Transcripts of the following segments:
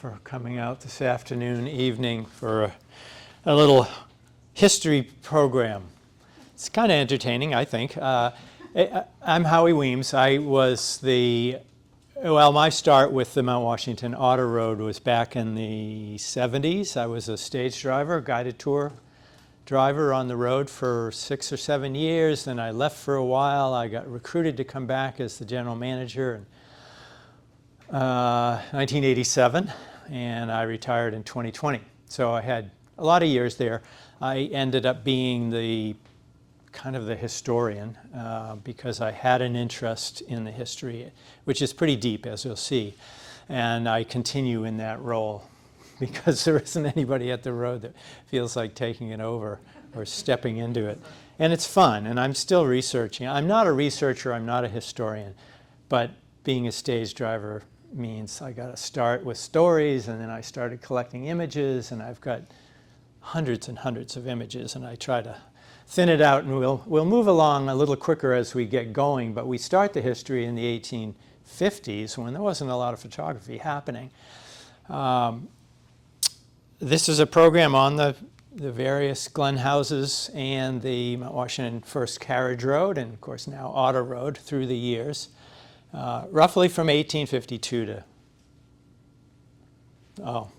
For coming out this afternoon, evening for a little history program. It's kind of entertaining, I think. I'm Howie Wemyss. My start with the Mount Washington Auto Road was back in the 70s. I was a stage driver, guided tour driver on the road for 6 or 7 years. Then I left for a while. I got recruited to come back as the general manager in 1987, and I retired in 2020. So I had a lot of years there. I ended up being the historian because I had an interest in the history, which is pretty deep, as you'll see. And I continue in that role because there isn't anybody at the road that feels like taking it over or stepping into it. And it's fun, and I'm still researching. I'm not a researcher, I'm not a historian, but being a stage driver means I got to start with stories, and then I started collecting images, and I've got hundreds and hundreds of images, and I try to thin it out, and we'll move along a little quicker as we get going. But we start the history in the 1850s when there wasn't a lot of photography happening. This is a program on the various Glen Houses and the Mount Washington first Carriage Road, and of course now Auto Road through the years. Roughly from 1852 to,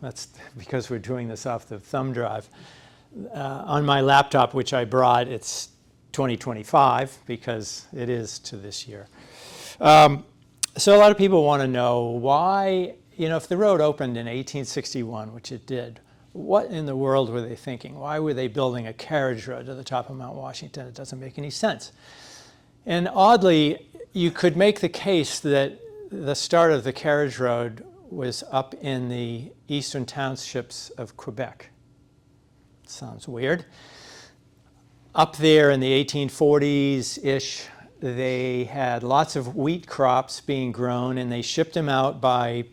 that's because we're doing this off the thumb drive. On my laptop, which I brought, it's 2025 because it is to this year. So a lot of people want to know why, if the road opened in 1861, which it did, what in the world were they thinking? Why were they building a carriage road to the top of Mount Washington? It doesn't make any sense. And oddly, you could make the case that the start of the carriage road was up in the eastern townships of Quebec. Sounds weird. Up there in the 1840s-ish, they had lots of wheat crops being grown, and they shipped them out by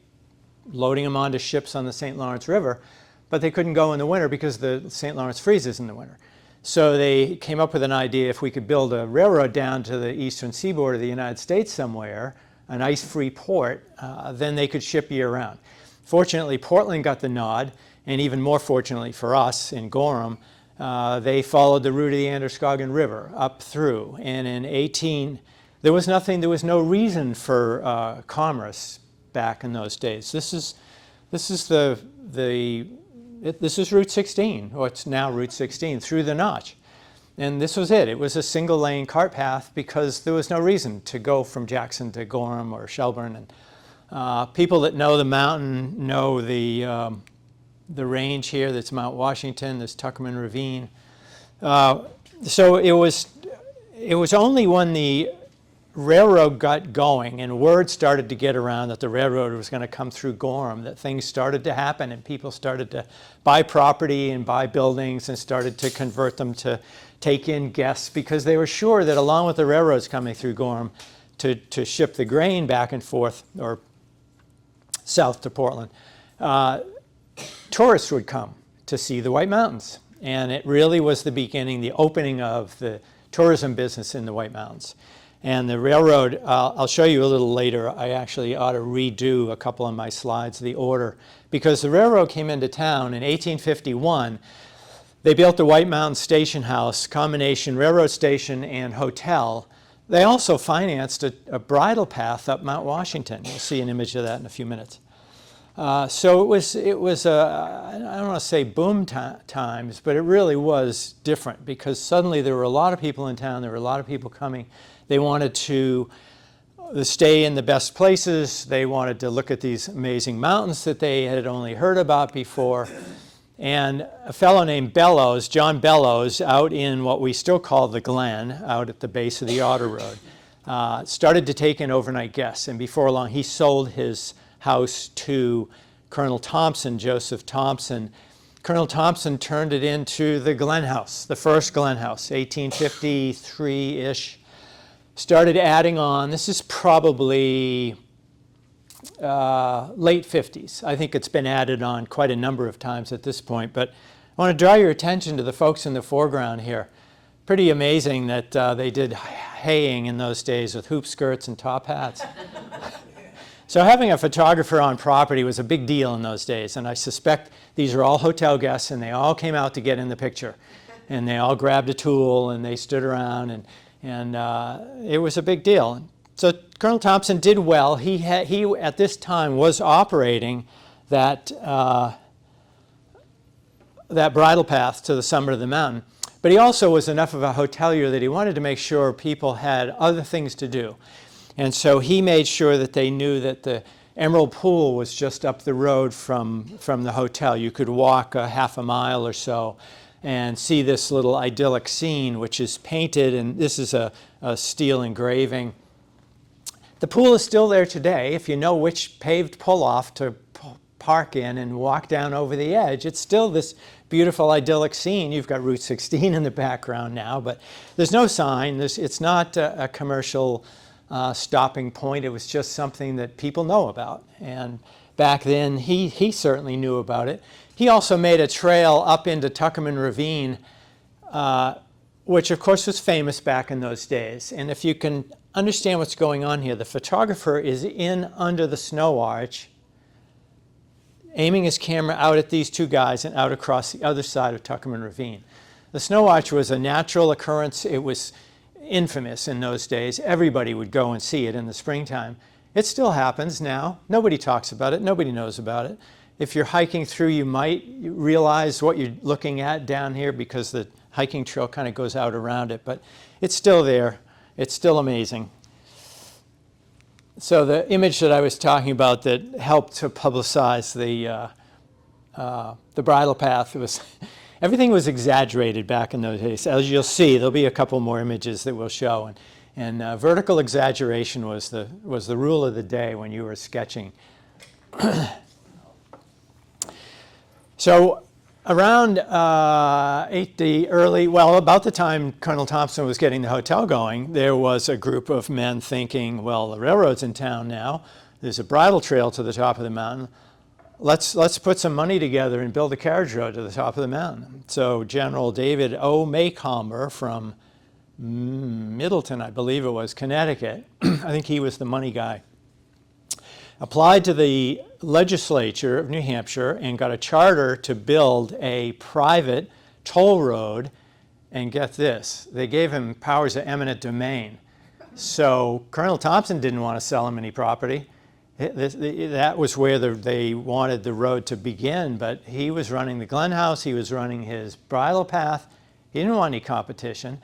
loading them onto ships on the St. Lawrence River, but they couldn't go in the winter because the St. Lawrence freezes in the winter. So they came up with an idea: if we could build a railroad down to the eastern seaboard of the United States somewhere, an ice-free port, then they could ship year-round. Fortunately, Portland got the nod, and even more fortunately for us in Gorham, they followed the route of the Androscoggin River up through. And in there was no reason for commerce back in those days. This is Route 16, or it's now Route 16, through the Notch. And this was it. It was a single lane cart path because there was no reason to go from Jackson to Gorham or Shelburne. And people that know the mountain know the range here. That's Mount Washington, this Tuckerman Ravine. So it was only when the railroad got going and word started to get around that the railroad was going to come through Gorham that things started to happen, and people started to buy property and buy buildings and started to convert them to take in guests, because they were sure that along with the railroads coming through Gorham to ship the grain back and forth or south to Portland, tourists would come to see the White Mountains. And it really was the beginning, the opening of the tourism business in the White Mountains. And the railroad, I'll show you a little later. I actually ought to redo a couple of my slides, the order, because the railroad came into town in 1851. They built the White Mountain Station House, combination railroad station and hotel. They also financed a bridle path up Mount Washington. You'll see an image of that in a few minutes. So it was I don't want to say boom times, but it really was different, because suddenly there were a lot of people in town. There were a lot of people coming. They wanted to stay in the best places. They wanted to look at these amazing mountains that they had only heard about before. And a fellow named Bellows, John Bellows, out in what we still call the Glen, out at the base of the Auto Road, started to take in overnight guests. And before long, he sold his house to Colonel Thompson, Joseph Thompson. Colonel Thompson turned it into the Glen House, the first Glen House, 1853-ish. Started adding on. This is probably late 50s. I think it's been added on quite a number of times at this point. But I want to draw your attention to the folks in the foreground here. Pretty amazing that they did haying in those days with hoop skirts and top hats. So having a photographer on property was a big deal in those days, and I suspect these are all hotel guests, and they all came out to get in the picture. And they all grabbed a tool, and they stood around, and it was a big deal. So Colonel Thompson did well. He at this time was operating that bridle path to the summit of the mountain. But he also was enough of a hotelier that he wanted to make sure people had other things to do. And so he made sure that they knew that the Emerald Pool was just up the road from the hotel. You could walk a half a mile or so and see this little idyllic scene, which is painted, and this is a steel engraving. The pool is still there today. If you know which paved pull-off to park in and walk down over the edge, it's still this beautiful idyllic scene. You've got Route 16 in the background now, but there's no sign. It's not a commercial stopping point. It was just something that people know about. And back then, he certainly knew about it. He also made a trail up into Tuckerman Ravine, which of course was famous back in those days. And if you can understand what's going on here, the photographer is in under the snow arch, aiming his camera out at these two guys and out across the other side of Tuckerman Ravine. The snow arch was a natural occurrence. It was infamous in those days. Everybody would go and see it in the springtime. It still happens now. Nobody talks about it. Nobody knows about it. If you're hiking through, you might realize what you're looking at down here because the hiking trail kind of goes out around it, but it's still there. It's still amazing. So the image that I was talking about that helped to publicize the bridle path was everything was exaggerated back in those days. As you'll see, there'll be a couple more images that we'll show, and vertical exaggeration was the rule of the day when you were sketching. So around about the time Colonel Thompson was getting the hotel going, there was a group of men thinking, well, the railroad's in town now. There's a bridle trail to the top of the mountain. Let's put some money together and build a carriage road to the top of the mountain. So General David O. Macomber from Middleton, I believe it was, Connecticut, I think he was the money guy, applied to the legislature of New Hampshire and got a charter to build a private toll road. And get this, they gave him powers of eminent domain. So Colonel Thompson didn't want to sell him any property. That was where they wanted the road to begin, but he was running the Glen House, he was running his bridle path. He didn't want any competition.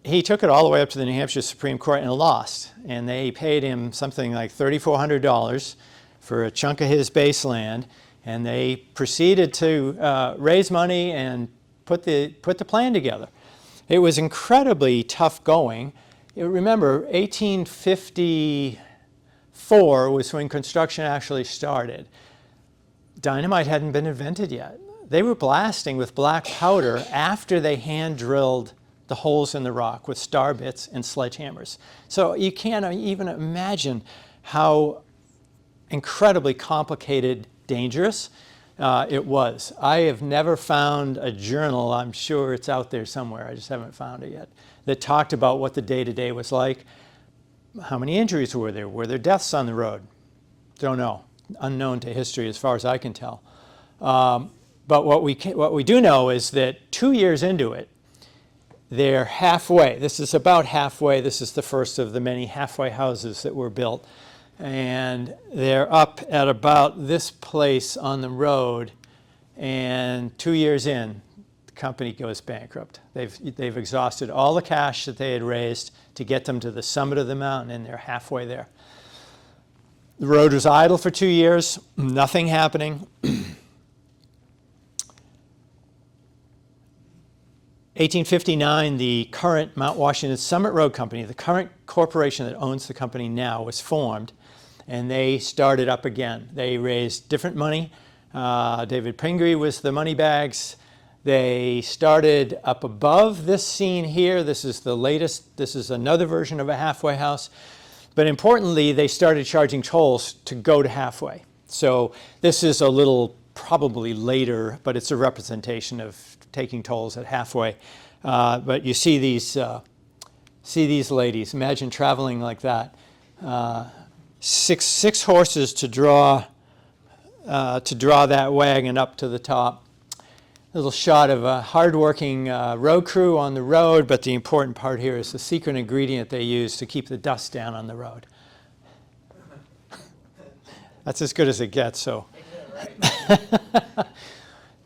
He took it all the way up to the New Hampshire Supreme Court and lost. And they paid him something like $3,400 for a chunk of his base land. And they proceeded to raise money and put the plan together. It was incredibly tough going. Remember, 1854 was when construction actually started. Dynamite hadn't been invented yet. They were blasting with black powder after they hand drilled the holes in the rock with star bits and sledgehammers. So you can't even imagine how incredibly complicated, dangerous it was. I have never found a journal, I'm sure it's out there somewhere, I just haven't found it yet, that talked about what the day-to-day was like. How many injuries were there? Were there deaths on the road? Don't know. Unknown to history as far as I can tell. But what we do know is that 2 years into it, they're halfway. This is about halfway. This is the first of the many halfway houses that were built. And they're up at about this place on the road. And 2 years in, the company goes bankrupt. They've exhausted all the cash that they had raised to get them to the summit of the mountain, and they're halfway there. The road was idle for 2 years, nothing happening. 1859, the current Mount Washington Summit Road Company, the current corporation that owns the company now, was formed, and they started up again. They raised different money. David Pingree was the money bags. They started up above this scene here. This is the latest. This is another version of a halfway house. But importantly, they started charging tolls to go to halfway. So this is a little probably later, but it's a representation of taking tolls at halfway. But you see these ladies. Imagine traveling like that. six horses to draw that wagon up to the top. Little shot of a hardworking road crew on the road, but the important part here is the secret ingredient they use to keep the dust down on the road. That's as good as it gets. So,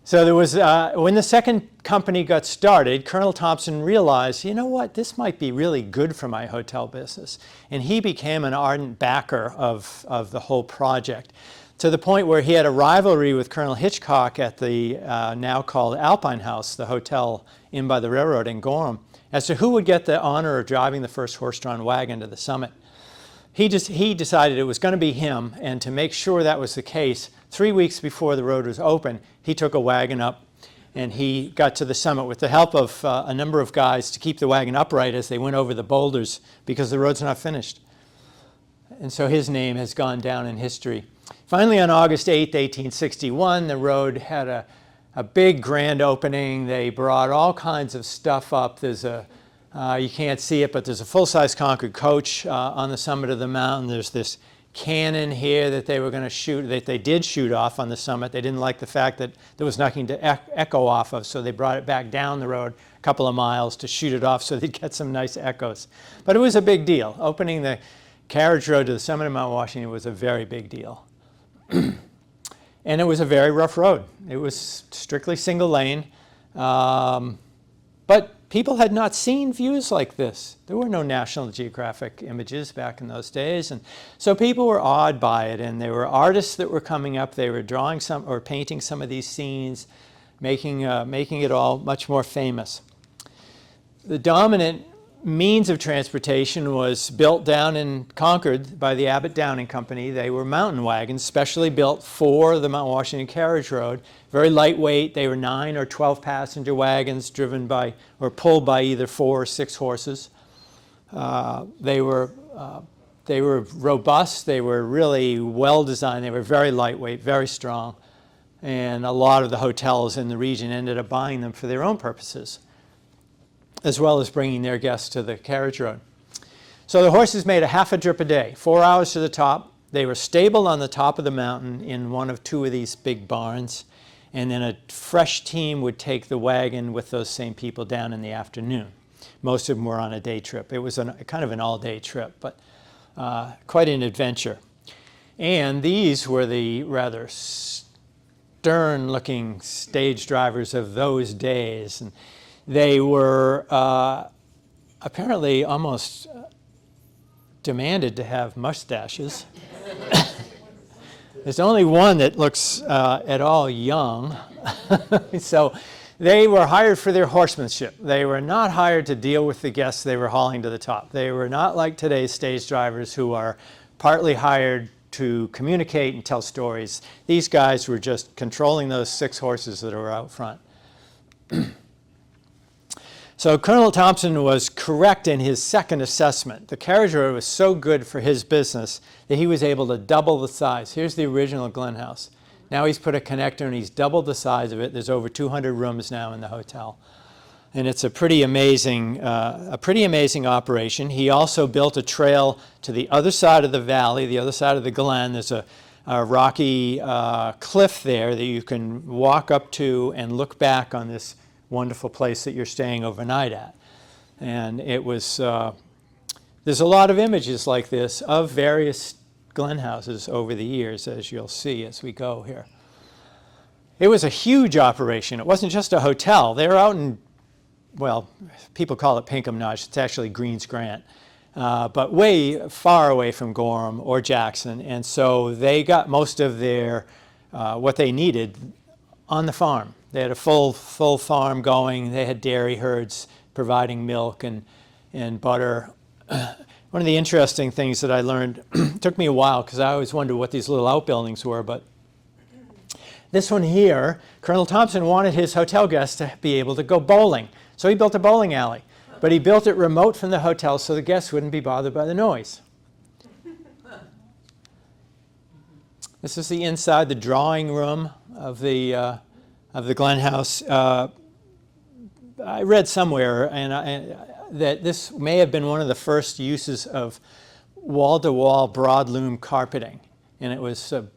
so there was when the second company got started, Colonel Thompson realized, you know what, this might be really good for my hotel business, and he became an ardent backer of the whole project, to the point where he had a rivalry with Colonel Hitchcock at the now called Alpine House, the hotel in by the railroad in Gorham, as to who would get the honor of driving the first horse-drawn wagon to the summit. He decided it was going to be him, and to make sure that was the case, 3 weeks before the road was open, he took a wagon up and he got to the summit with the help of a number of guys to keep the wagon upright as they went over the boulders, because the road's not finished. And so his name has gone down in history. Finally, on August 8th, 1861, the road had a big grand opening. They brought all kinds of stuff up. There's you can't see it, but there's a full-size Concord coach on the summit of the mountain. There's this cannon here that they were going to shoot, that they did shoot off on the summit. They didn't like the fact that there was nothing to echo off of, so they brought it back down the road a couple of miles to shoot it off so they'd get some nice echoes. But it was a big deal. Opening the Carriage Road to the summit of Mount Washington was a very big deal. And it was a very rough road. It was strictly single lane. But people had not seen views like this. There were no National Geographic images back in those days. And so people were awed by it. And there were artists that were coming up. They were drawing some or painting some of these scenes, making it all much more famous. The dominant means of transportation was built down in Concord by the Abbott Downing Company. They were mountain wagons, specially built for the Mount Washington Carriage Road. Very lightweight. They were 9 or 12 passenger wagons driven by or pulled by either 4 or 6 horses. They were robust. They were really well designed. They were very lightweight, very strong. And a lot of the hotels in the region ended up buying them for their own purposes, as well as bringing their guests to the carriage road. So the horses made a half a trip a day, 4 hours to the top. They were stabled on the top of the mountain in one of 2 of these big barns, and then a fresh team would take the wagon with those same people down in the afternoon. Most of them were on a day trip. It was kind of an all-day trip, but quite an adventure. And these were the rather stern-looking stage drivers of those days. And they were apparently almost demanded to have mustaches. There's only one that looks at all young. So they were hired for their horsemanship. They were not hired to deal with the guests they were hauling to the top. They were not like today's stage drivers who are partly hired to communicate and tell stories. These guys were just controlling those 6 horses that were out front. So Colonel Thompson was correct in his second assessment. The carriage road was so good for his business that he was able to double the size. Here's the original Glen House. Now he's put a connector and he's doubled the size of it. There's over 200 rooms now in the hotel. And it's a pretty amazing operation. He also built a trail to the other side of the valley, the other side of the glen. There's a rocky cliff there that you can walk up to and look back on this wonderful place that you're staying overnight at. And it was, there's a lot of images like this of various Glen houses over the years, as you'll see as we go here. It was a huge operation. It wasn't just a hotel. They were out in, well, people call it Pinkham Notch. It's actually Greens Grant, but way far away from Gorham or Jackson. And so they got most of their, what they needed on the farm. They had a full farm going. They had dairy herds providing milk and butter. One of the interesting things that I learned, took me a while because I always wondered what these little outbuildings were, but this one here, Colonel Thompson wanted his hotel guests to be able to go bowling. So he built a bowling alley, but he built it remote from the hotel so the guests wouldn't be bothered by the noise. This is the inside, the drawing room of the Glen House. I read somewhere that this may have been one of the first uses of wall-to-wall broadloom carpeting, and it was a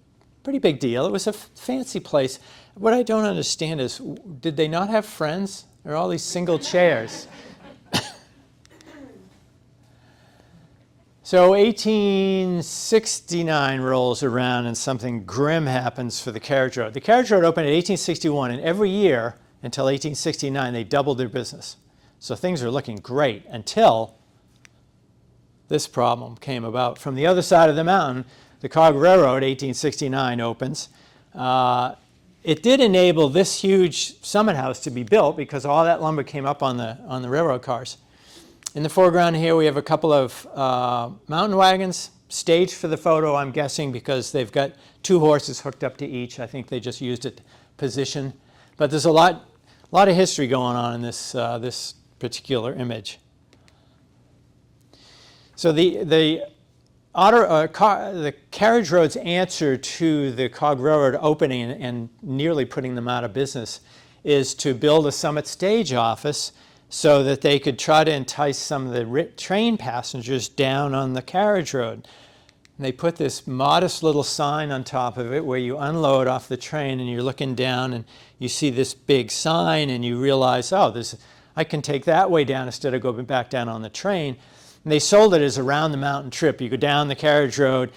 pretty big deal. It was a fancy place. What I don't understand is, did they not have friends? There are all these single chairs. So 1869 rolls around and something grim happens for the Carriage Road. The Carriage Road opened in 1861, and every year until 1869 they doubled their business. So things are looking great until this problem came about. From the other side of the mountain, the Cog Railroad, 1869, opens. It did enable this huge Summit House to be built because all that lumber came up on the railroad cars. In the foreground here, we have a couple of mountain wagons, staged for the photo, I'm guessing, because they've got 2 horses hooked up to each. I think they just used it to position. But there's a lot of history going on in this particular image. So the Carriage Road's answer to the Cog Railroad opening and nearly putting them out of business is to build a Summit stage office so that they could try to entice some of the train passengers down on the Carriage Road. And they put this modest little sign on top of it where you unload off the train and you're looking down and you see this big sign and you realize, oh, I can take that way down instead of going back down on the train. And they sold it as a round the mountain trip. You go down the Carriage Road,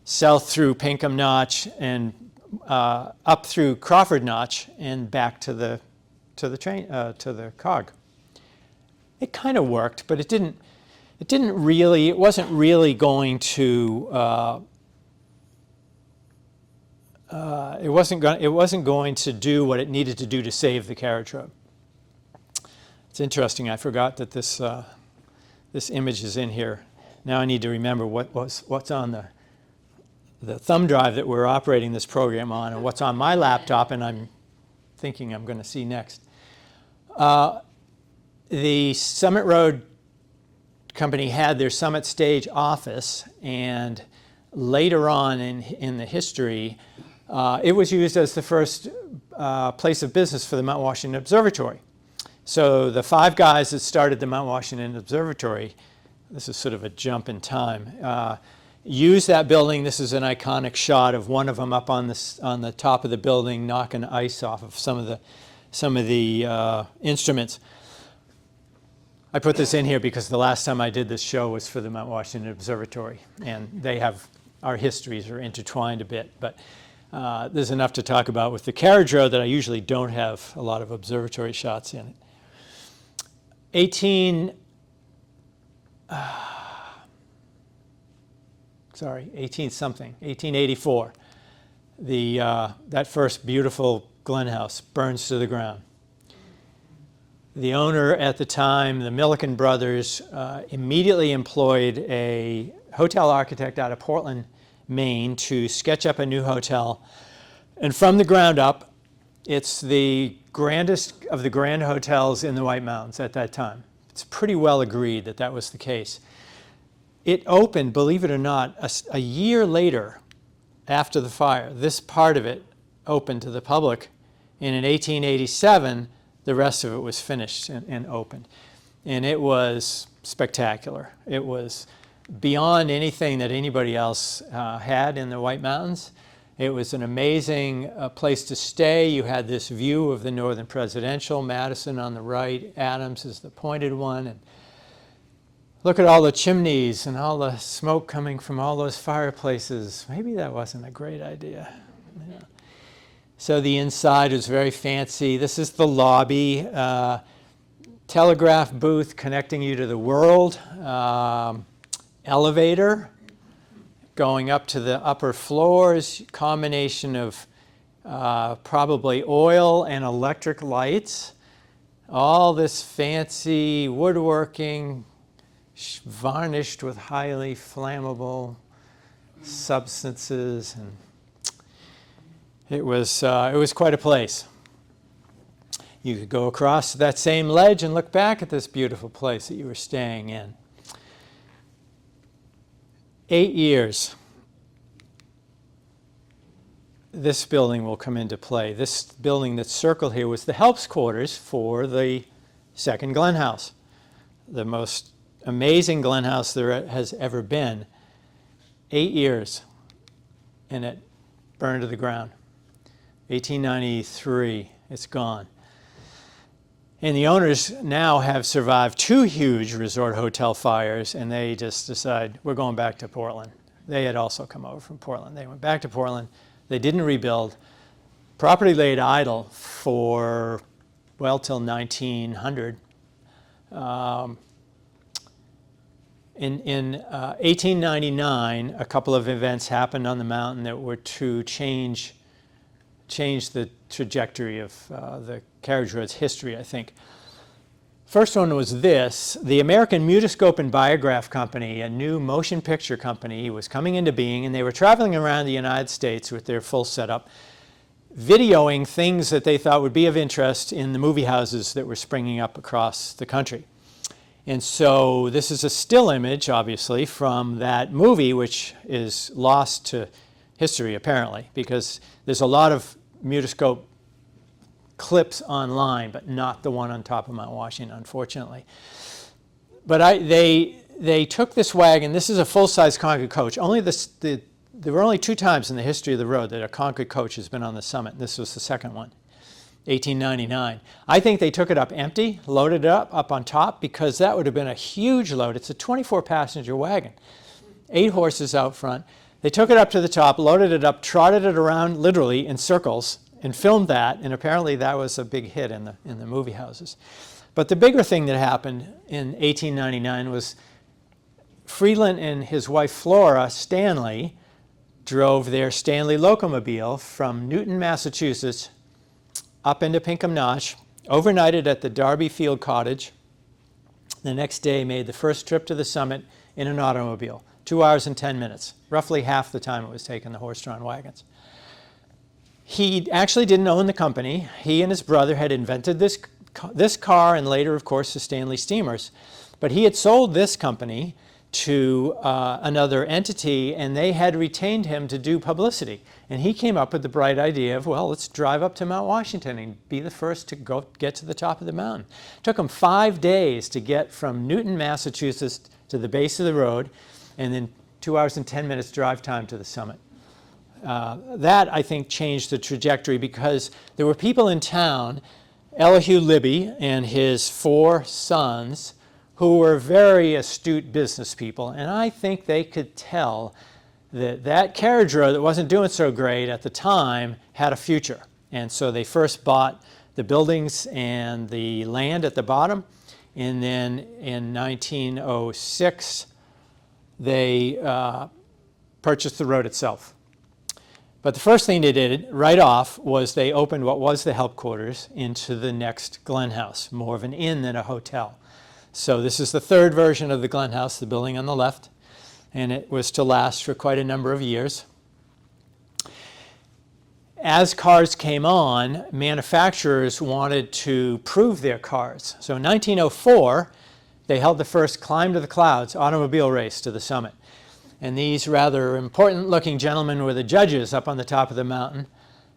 south through Pinkham Notch, and up through Crawford Notch, and back to the Cog. It kind of worked, but it wasn't really going to do what it needed to do to save the Carriage Road. It's interesting. I forgot that this image is in here. Now I need to remember what's on the thumb drive that we're operating this program on, and what's on my laptop, and I'm thinking I'm going to see next. The Summit Road Company had their Summit Stage office, and later on in the history, it was used as the first place of business for the Mount Washington Observatory. So the 5 guys that started the Mount Washington Observatory, this is sort of a jump in time, used that building. This is an iconic shot of one of them up on the top of the building knocking ice off of some of the instruments. I put this in here because the last time I did this show was for the Mount Washington Observatory, and our histories are intertwined a bit, but there's enough to talk about with the Carriage Road that I usually don't have a lot of observatory shots in it. 1884, that first beautiful Glen House burns to the ground. The owner at the time, the Milliken brothers, immediately employed a hotel architect out of Portland, Maine, to sketch up a new hotel. And from the ground up, it's the grandest of the grand hotels in the White Mountains at that time. It's pretty well agreed that that was the case. It opened, believe it or not, a year later after the fire. This part of it opened to the public, and in 1887, the rest of it was finished and opened. And it was spectacular. It was beyond anything that anybody else had in the White Mountains. It was an amazing place to stay. You had this view of the Northern Presidential, Madison on the right, Adams is the pointed one. And look at all the chimneys and all the smoke coming from all those fireplaces. Maybe that wasn't a great idea. Yeah. So the inside is very fancy. This is the lobby, telegraph booth connecting you to the world, elevator going up to the upper floors, combination of probably oil and electric lights, all this fancy woodworking varnished with highly flammable substances, and it was quite a place. You could go across that same ledge and look back at this beautiful place that you were staying in. 8 years, this building will come into play. This building that's circled here was the helps quarters for the second Glen House, the most amazing Glen House there has ever been. 8 years, and it burned to the ground. 1893, it's gone. And the owners now have survived 2 huge resort hotel fires, and they just decide, we're going back to Portland. They had also come over from Portland. They went back to Portland. They didn't rebuild. Property laid idle for, well, till 1900. In 1899, a couple of events happened on the mountain that were to change the trajectory of the Carriage Road's history, I think. First one was this. The American Mutoscope and Biograph Company, a new motion picture company, was coming into being, and they were traveling around the United States with their full setup, videoing things that they thought would be of interest in the movie houses that were springing up across the country. And so this is a still image, obviously, from that movie, which is lost to history, apparently, because there's a lot of Mutoscope clips online, but not the one on top of Mount Washington, unfortunately. But they took this wagon. This is a full-size Concord coach. There were only 2 times in the history of the road that a Concord coach has been on the summit. This was the second one, 1899. I think they took it up empty, loaded it up on top, because that would have been a huge load. It's a 24-passenger wagon, 8 horses out front. They took it up to the top, loaded it up, trotted it around literally in circles, and filmed that, and apparently that was a big hit in the movie houses. But the bigger thing that happened in 1899 was Freeland and his wife Flora Stanley drove their Stanley locomobile from Newton, Massachusetts, up into Pinkham Notch, overnighted at the Darby Field Cottage. The next day made the first trip to the summit in an automobile, 2 hours and 10 minutes, roughly half the time it was taking the horse-drawn wagons. He actually didn't own the company. He and his brother had invented this car and later, of course, the Stanley steamers. But he had sold this company to another entity, and they had retained him to do publicity. And he came up with the bright idea of, well, let's drive up to Mount Washington and be the first to get to the top of the mountain. It took him 5 days to get from Newton, Massachusetts to the base of the road, and then 2 hours and 10 minutes drive time to the summit. That, I think, changed the trajectory because there were people in town, Elihu Libby and his 4 sons, who were very astute business people, and I think they could tell that that carriage road that wasn't doing so great at the time had a future. And so they first bought the buildings and the land at the bottom, and then in 1906 they purchased the road itself. But the first thing they did right off was they opened what was the help quarters into the next Glen House, more of an inn than a hotel. So this is the 3rd version of the Glen House, the building on the left, and it was to last for quite a number of years. As cars came on, manufacturers wanted to prove their cars. So in 1904, they held the first Climb to the Clouds automobile race to the summit. And these rather important-looking gentlemen were the judges up on the top of the mountain.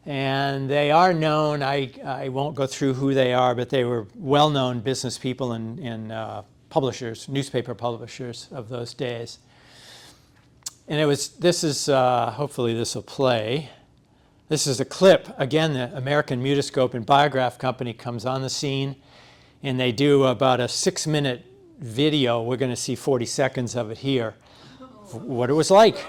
And they are known, I won't go through who they are, but they were well-known business people and publishers, newspaper publishers of those days. And hopefully this will play. This is a clip. Again, the American Mutoscope and Biograph Company comes on the scene, and they do about a 6-minute video. We're going to see 40 seconds of it here. What it was like.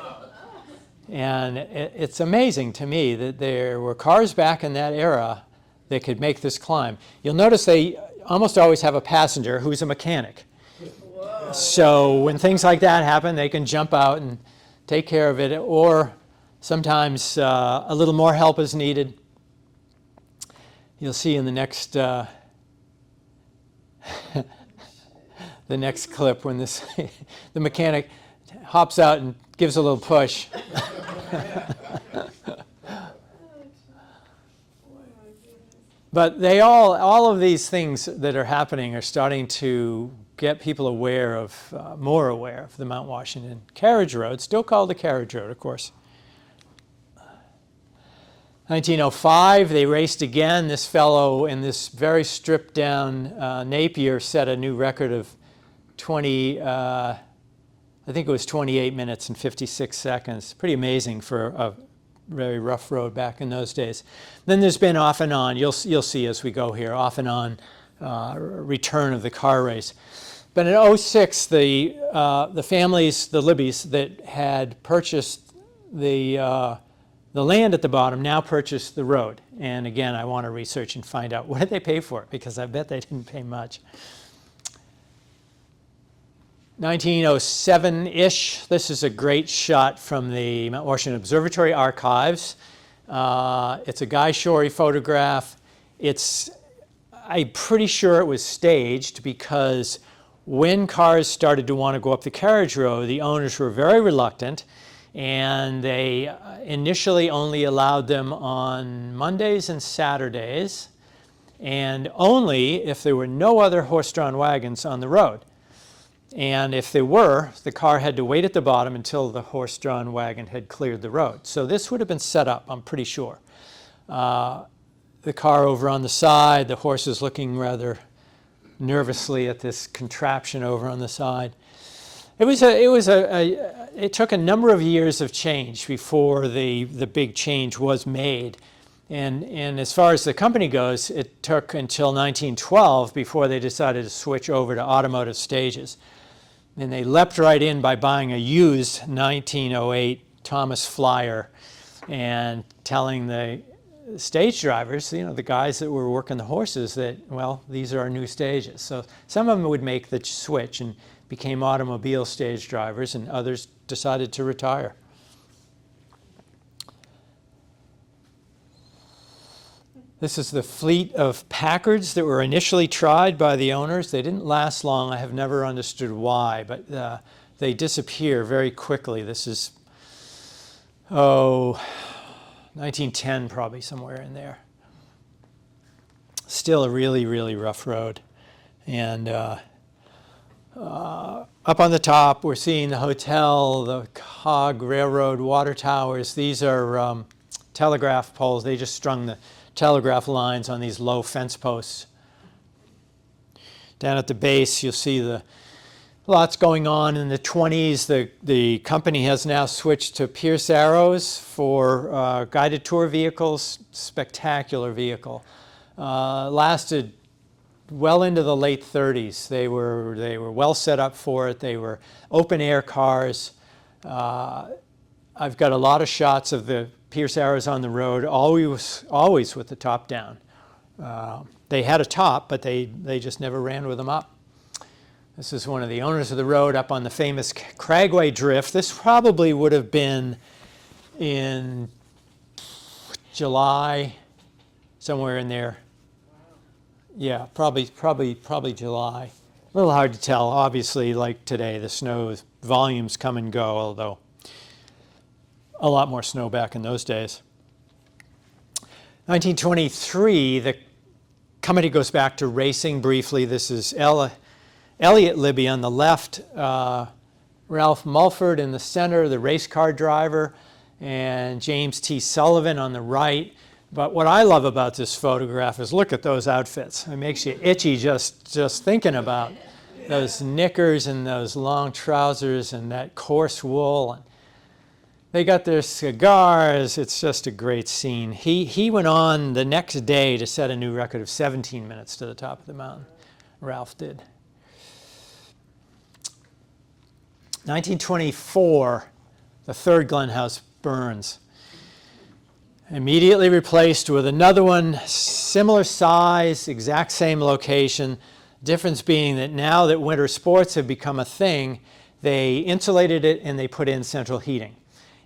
And it's amazing to me that there were cars back in that era that could make this climb. You'll notice they almost always have a passenger who's a mechanic. Whoa. So when things like that happen, they can jump out and take care of it, or sometimes a little more help is needed. You'll see in the next the next clip when the mechanic hops out and gives a little push. But all of these things that are happening are starting to get people more aware of the Mount Washington Carriage Road, still called the Carriage Road, of course. 1905, they raced again. This fellow in this very stripped down Napier set a new record of 20 I think it was 28 minutes and 56 seconds. Pretty amazing for a very rough road back in those days. Then there's been off and on, you'll see as we go here, off and on return of the car race. But in '06, the families, the Libbies that had purchased the land at the bottom now purchased the road. And again, I want to research and find out what did they pay for it, because I bet they didn't pay much. 1907-ish, this is a great shot from the Mount Washington Observatory archives. It's a Guy Shorey photograph. I'm pretty sure it was staged, because when cars started to want to go up the Carriage Road, the owners were very reluctant, and they initially only allowed them on Mondays and Saturdays, and only if there were no other horse-drawn wagons on the road. And if there were, the car had to wait at the bottom until the horse-drawn wagon had cleared the road. So this would have been set up, I'm pretty sure. The car over on the side, the horses looking rather nervously at this contraption over on the side. It took a number of years of change before the big change was made. And as far as the company goes, it took until 1912 before they decided to switch over to automotive stages. And they leapt right in by buying a used 1908 Thomas Flyer and telling the stage drivers, the guys that were working the horses, that, well, these are our new stages. So some of them would make the switch and became automobile stage drivers, and others decided to retire. This is the fleet of Packards that were initially tried by the owners. They didn't last long. I have never understood why, but they disappear very quickly. This is, 1910 probably, somewhere in there. Still a really, really rough road. And up on the top, we're seeing the hotel, the Hog Railroad water towers. These are telegraph poles. They just strung the telegraph lines on these low fence posts. Down at the base, you'll see lots going on in the 20s. The company has now switched to Pierce Arrows for guided tour vehicles. Spectacular vehicle. Lasted well into the late 30s. They were well set up for it. They were open air cars. I've got a lot of shots of the Pierce Arrows on the road, always with the top down. They had a top, but they just never ran with them up. This is one of the owners of the road up on the famous Cragway Drift. This probably would have been in July, somewhere in there. Yeah, probably July. A little hard to tell. Obviously, like today, the snow volumes come and go, although a lot more snow back in those days. 1923, the company goes back to racing briefly. This is Elliott Libby on the left, Ralph Mulford in the center, the race car driver, and James T. Sullivan on the right. But what I love about this photograph is look at those outfits. It makes you itchy just thinking about those knickers and those long trousers and that coarse wool. And they got their cigars. It's just a great scene. He went on the next day to set a new record of 17 minutes to the top of the mountain. Ralph did. 1924, the third Glen House burns. Immediately replaced with another one, similar size, exact same location. Difference being that now that winter sports have become a thing, they insulated it and they put in central heating.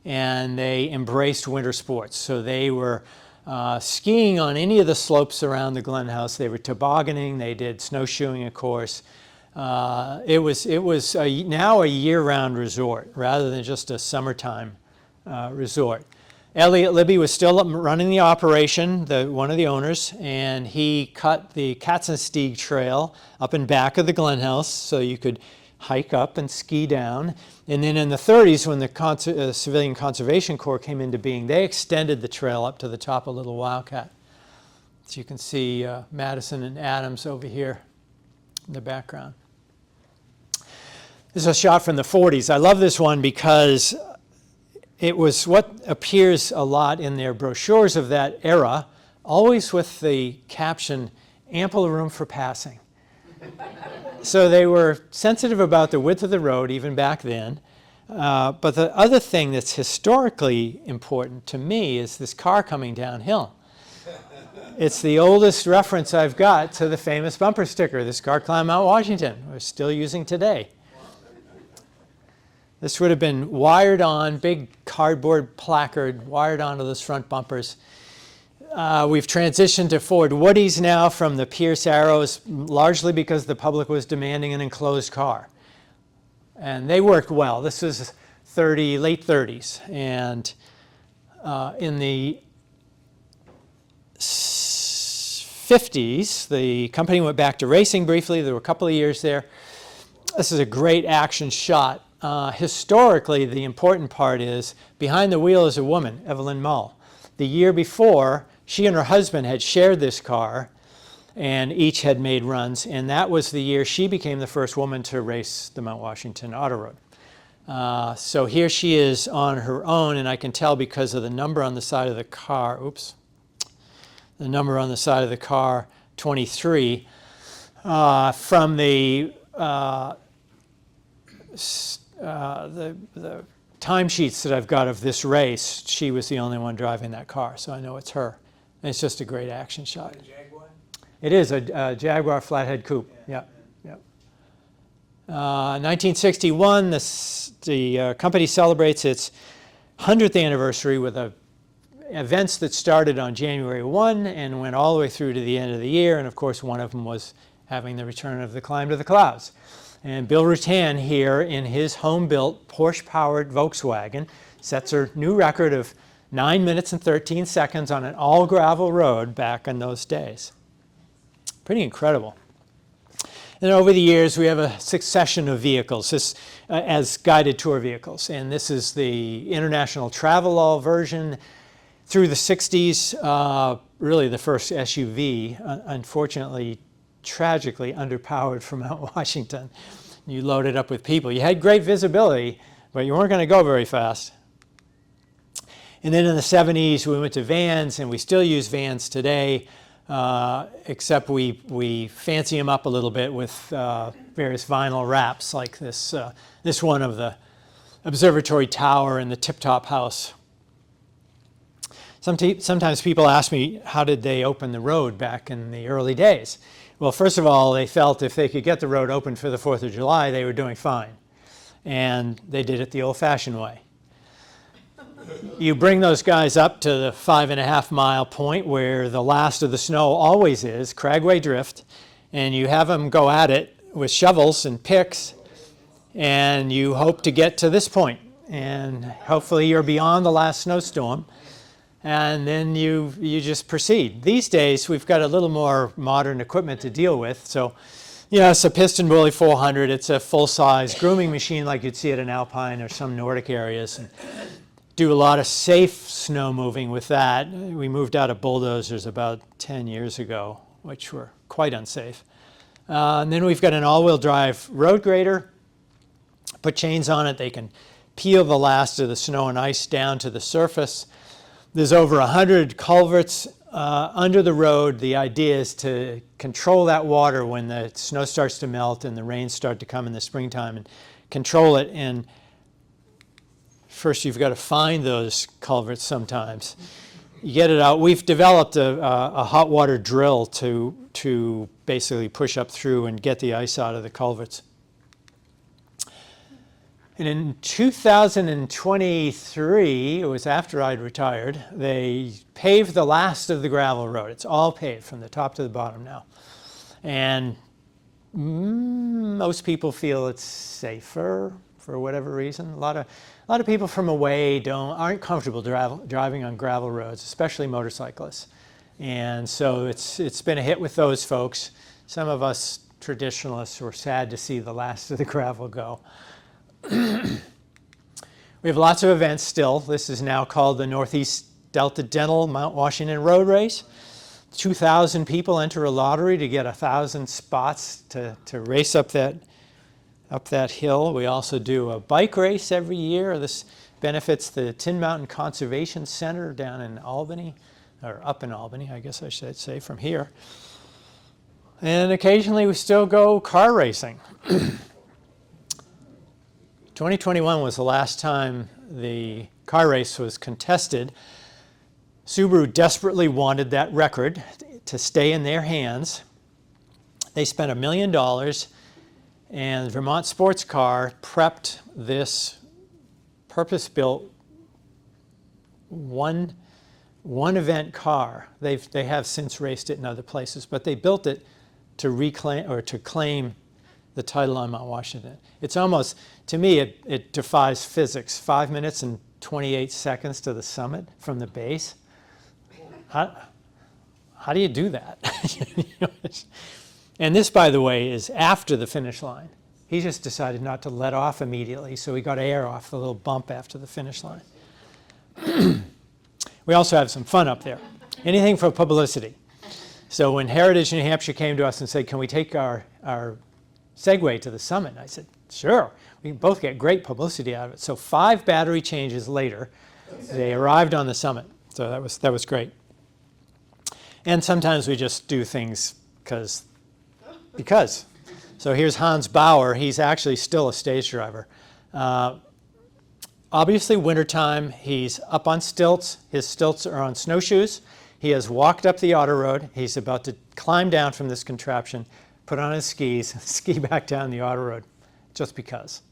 And they embraced winter sports. So they were skiing on any of the slopes around the Glen House. They were tobogganing. They did snowshoeing, of course. It was now a year-round resort rather than just a summertime resort. Elliott Libby was still running the operation, one of the owners, and he cut the Katzensteig Trail up and back of the Glen House so you could hike up and ski down. And then in the 30s, when the Civilian Conservation Corps came into being, they extended the trail up to the top of Little Wildcat. So you can see Madison and Adams over here in the background. This is a shot from the 40s. I love this one because it was what appears a lot in their brochures of that era, always with the caption, "ample room for passing." So they were sensitive about the width of the road even back then. But the other thing that's historically important to me is this car coming downhill. It's the oldest reference I've got to the famous bumper sticker, "This car climbed Mount Washington," we're still using today. This would have been wired on, big cardboard placard, wired onto those front bumpers. We've transitioned to Ford Woodies now from the Pierce Arrows, largely because the public was demanding an enclosed car. And they worked well. This was late 30s. And in the 50s, the company went back to racing briefly. There were a couple of years there. This is a great action shot. Historically, the important part is behind the wheel is a woman, Evelyn Mull. The year before, she and her husband had shared this car and each had made runs, and that was the year she became the first woman to race the Mount Washington Auto Road. So here she is on her own, and I can tell because of the number on the side of the car, the number on the side of the car, 23, from the timesheets that I've got of this race, she was the only one driving that car, so I know it's her. And it's just a great action shot. Jaguar? It is a Jaguar flathead coupe. Yeah. 1961, the company celebrates its 100th anniversary with events that started on January 1 and went all the way through to the end of the year. And of course, one of them was having the return of the Climb to the Clouds. And Bill Rutan here in his home-built Porsche-powered Volkswagen sets a new record of 9 minutes and 13 seconds on an all-gravel road back in those days. Pretty incredible. And over the years, we have a succession of vehicles as guided tour vehicles. And this is the International Travelall version. Through the 60s, really the first SUV, unfortunately, tragically underpowered from Mount Washington. You loaded up with people. You had great visibility, but you weren't going to go very fast. And then in the 70s, we went to vans, and we still use vans today, except we fancy them up a little bit with various vinyl wraps, like this one of the observatory tower and the tip-top house. Sometimes people ask me, how did they open the road back in the early days? Well, first of all, they felt if they could get the road open for the 4th of July, they were doing fine. And they did it the old-fashioned way. You bring those guys up to the 5.5-mile point where the last of the snow always is, Cragway Drift, and you have them go at it with shovels and picks, and you hope to get to this point. And hopefully you're beyond the last snowstorm, and then you just proceed. These days, we've got a little more modern equipment to deal with. So, it's a Piston Bully 400. It's a full-size grooming machine like you'd see at an Alpine or some Nordic areas. And do a lot of safe snow moving with that. We moved out of bulldozers about 10 years ago, which were quite unsafe. And then we've got an all-wheel drive road grader. Put chains on it. They can peel the last of the snow and ice down to the surface. There's over 100 culverts under the road. The idea is to control that water when the snow starts to melt and the rains start to come in the springtime, and control it. And first, you've got to find those culverts sometimes. You get it out. We've developed a hot water drill to basically push up through and get the ice out of the culverts. And in 2023, it was after I'd retired, they paved the last of the gravel road. It's all paved from the top to the bottom now. And most people feel it's safer for whatever reason. A lot of people from away aren't comfortable driving on gravel roads, especially motorcyclists. And so it's been a hit with those folks. Some of us traditionalists were sad to see the last of the gravel go. We have lots of events still. This is now called the Northeast Delta Dental Mount Washington Road Race. 2,000 people enter a lottery to get 1,000 spots to race up that up that hill. We also do a bike race every year. This benefits the Tin Mountain Conservation Center down in Albany, or up in Albany, I guess I should say, from here. And occasionally we still go car racing. 2021 was the last time the car race was contested. Subaru desperately wanted that record to stay in their hands. They spent $1 million, and Vermont Sports Car prepped this purpose-built one event car. They have since raced it in other places, but they built it to reclaim or to claim the title on Mount Washington. It's almost, to me, it defies physics. 5 minutes and 28 seconds to the summit from the base. How do you do that? And this, by the way, is after the finish line. He just decided not to let off immediately, so he got air off the little bump after the finish line. We also have some fun up there. Anything for publicity. So when Heritage New Hampshire came to us and said, can we take our Segway to the summit? I said, sure. We can both get great publicity out of it. So 5 battery changes later, they arrived on the summit. So that was great. And sometimes we just do things because. So here's Hans Bauer. He's actually still a stage driver. Obviously wintertime, he's up on stilts. His stilts are on snowshoes. He has walked up the auto road. He's about to climb down from this contraption, put on his skis, ski back down the auto road, just because.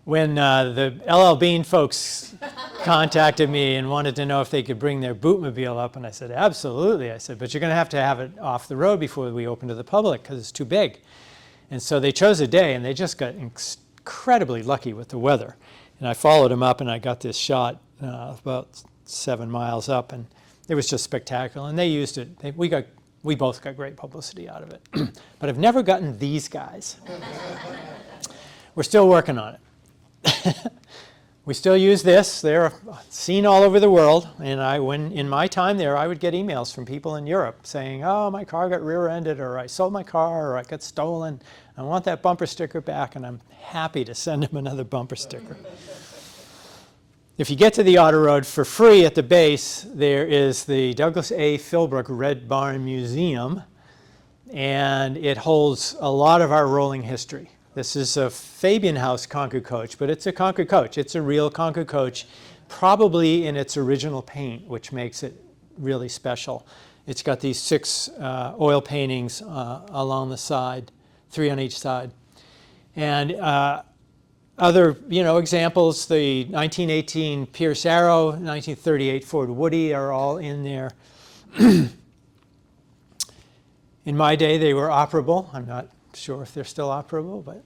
When the LL Bean folks contacted me and wanted to know if they could bring their bootmobile up, and I said, absolutely. I said, but you're going to have it off the road before we open to the public because it's too big. And so they chose a day, and they just got incredibly lucky with the weather. And I followed them up, and I got this shot about 7 miles up, and it was just spectacular. And they used it. We both got great publicity out of it. But I've never gotten these guys. We're still working on it. We still use this. They're seen all over the world. And in my time there, I would get emails from people in Europe saying, oh, my car got rear-ended, or I sold my car, or I got stolen. I want that bumper sticker back, and I'm happy to send them another bumper sticker. If you get to the auto road for free at the base, there is the Douglas A. Philbrook Red Barn Museum, and it holds a lot of our rolling history. This is a Fabian House Concord coach, but it's a Concord coach. It's a real Concord coach, probably in its original paint, which makes it really special. It's got these 6 oil paintings along the side, 3 on each side. And other, examples, the 1918 Pierce Arrow, 1938 Ford Woody are all in there. In my day, they were operable. I'm not sure if they're still operable, but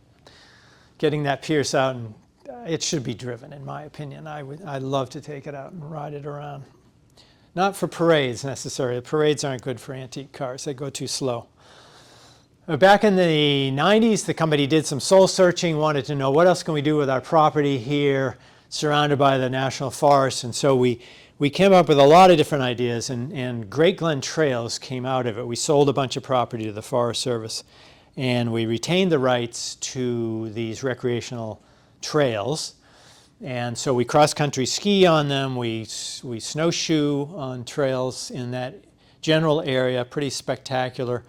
getting that Pierce out, and it should be driven, in my opinion. I'd love to take it out and ride it around. Not for parades necessarily. The parades aren't good for antique cars. They go too slow. Back in the 90s, the company did some soul searching, wanted to know what else can we do with our property here, surrounded by the National Forest. And so we came up with a lot of different ideas, and Great Glen Trails came out of it. We sold a bunch of property to the Forest Service, and we retained the rights to these recreational trails. And so we cross-country ski on them. We snowshoe on trails in that general area, pretty spectacular.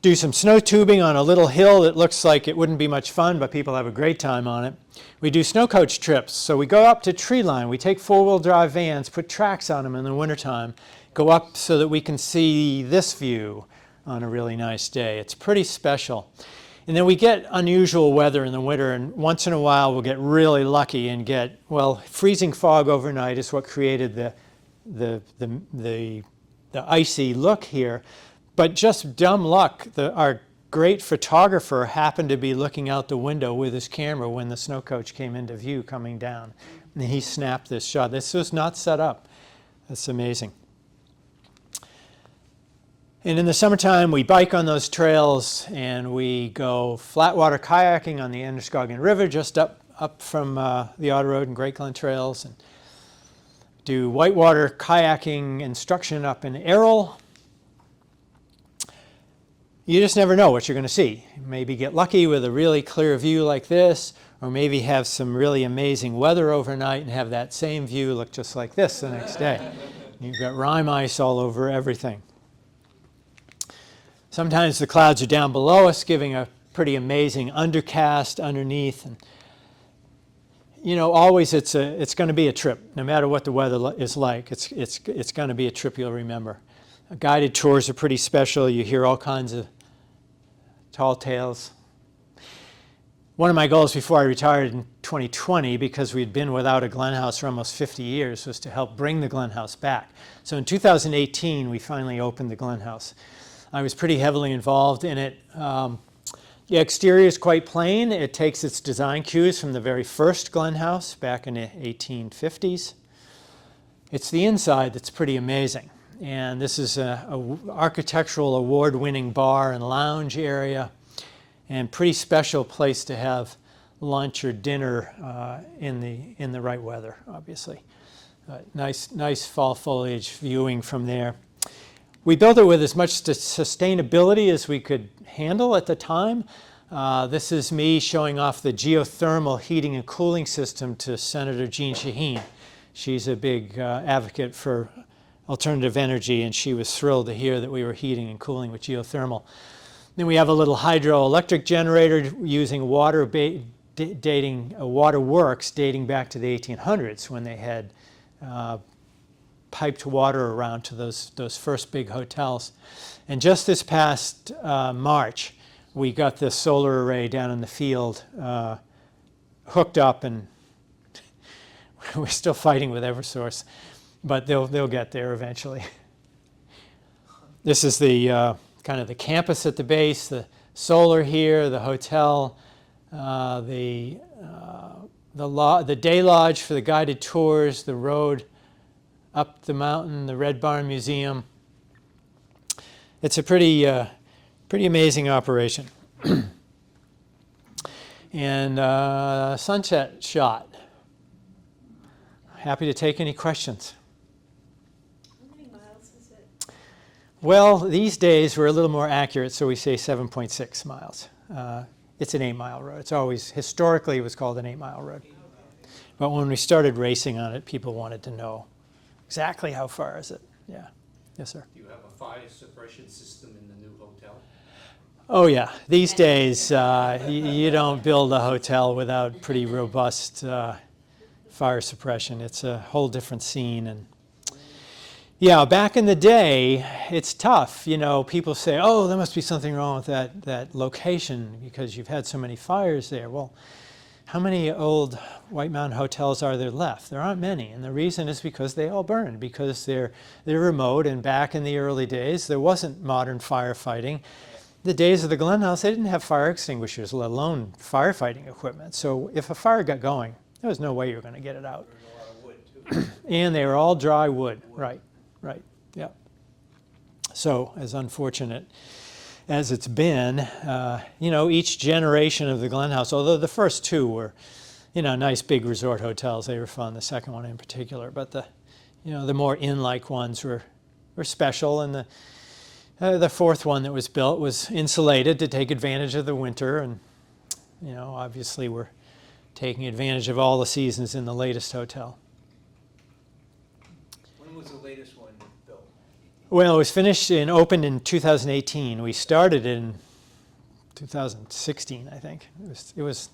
Do some snow tubing on a little hill that looks like it wouldn't be much fun, but people have a great time on it. We do snow coach trips. So we go up to tree line. We take 4-wheel drive vans, put tracks on them in the wintertime, go up so that we can see this view on a really nice day. It's pretty special. And then we get unusual weather in the winter, and once in a while we'll get really lucky and get, freezing fog overnight is what created the icy look here. But just dumb luck, our great photographer happened to be looking out the window with his camera when the snow coach came into view coming down. And he snapped this shot. This was not set up. That's amazing. And in the summertime, we bike on those trails, and we go flatwater kayaking on the Androscoggin River, just up from the Auto Road and Great Glen Trails, and do whitewater kayaking instruction up in Errol. you just never know what you're going to see. Maybe get lucky with a really clear view like this, or maybe have some really amazing weather overnight and have that same view look just like this the next day. You've got rime ice all over everything. Sometimes the clouds are down below us, giving a pretty amazing undercast underneath. And, you know, always it's going to be a trip, no matter what the weather is like. It's going to be a trip you'll remember. Guided tours are pretty special. You hear all kinds of tall tales. One of my goals before I retired in 2020, because we'd been without a Glen House for almost 50 years, was to help bring the Glen House back. So in 2018, we finally opened the Glen House. I was pretty heavily involved in it. The exterior is quite plain. It takes its design cues from the very first Glen House back in the 1850s. It's the inside that's pretty amazing. And this is an architectural award-winning bar and lounge area, and pretty special place to have lunch or dinner in the right weather, obviously. Nice fall foliage viewing from there. We built it with as much sustainability as we could handle at the time. This is me showing off the geothermal heating and cooling system to Senator Jean Shaheen. She's a big advocate for alternative energy, and she was thrilled to hear that we were heating and cooling with geothermal. Then we have a little hydroelectric generator using water works dating back to the 1800s, when they had piped water around to those first big hotels. And just this past March, we got this solar array down in the field hooked up, and we're still fighting with Eversource, but they'll get there eventually. This is the kind of the campus at the base, the solar here, the hotel, the day lodge for the guided tours, the road up the mountain, the Red Barn Museum. It's a pretty amazing operation. And sunset shot. Happy to take any questions. How many miles is it? Well, these days we're a little more accurate, so we say 7.6 miles. It's an 8-mile road. It's always, historically, it was called an 8-mile road. But when we started racing on it, people wanted to know exactly how far is it. Yeah. Yes, sir. Do you have a fire suppression system in the new hotel? Oh, yeah. These days, you don't build a hotel without pretty robust fire suppression. It's a whole different scene. And yeah, back in the day, it's tough. You know, people say, oh, there must be something wrong with that location because you've had so many fires there. Well, how many old White Mountain hotels are there left? There aren't many, and the reason is because they all burned, because they're remote, and back in the early days, there wasn't modern firefighting. The days of the Glen House, they didn't have fire extinguishers, let alone firefighting equipment. So if a fire got going, there was no way you were going to get it out. There's a lot of wood, too. And they were all dry wood. Right, yeah. So as unfortunate as it's been, you know, each generation of the Glen House, although the first two were, you know, nice big resort hotels, they were fun, the second one in particular, but the more inn-like ones were special, and the fourth one that was built was insulated to take advantage of the winter, and, you know, obviously we're taking advantage of all the seasons in the latest hotel. When was the latest one built? Well, it was finished and opened in 2018. We started in 2016, I think. It was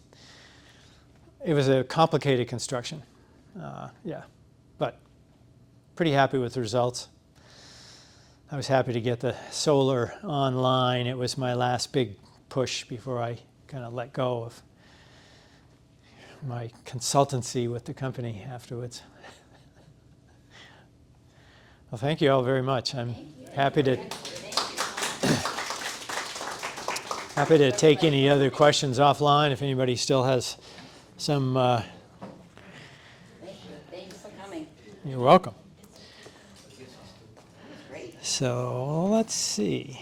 a complicated construction. Yeah, but pretty happy with the results. I was happy to get the solar online. It was my last big push before I kind of let go of my consultancy with the company afterwards. Well, thank you all very much. I'm happy to take any other questions offline if anybody still has some. Thanks for coming. You're welcome. Great. So let's see.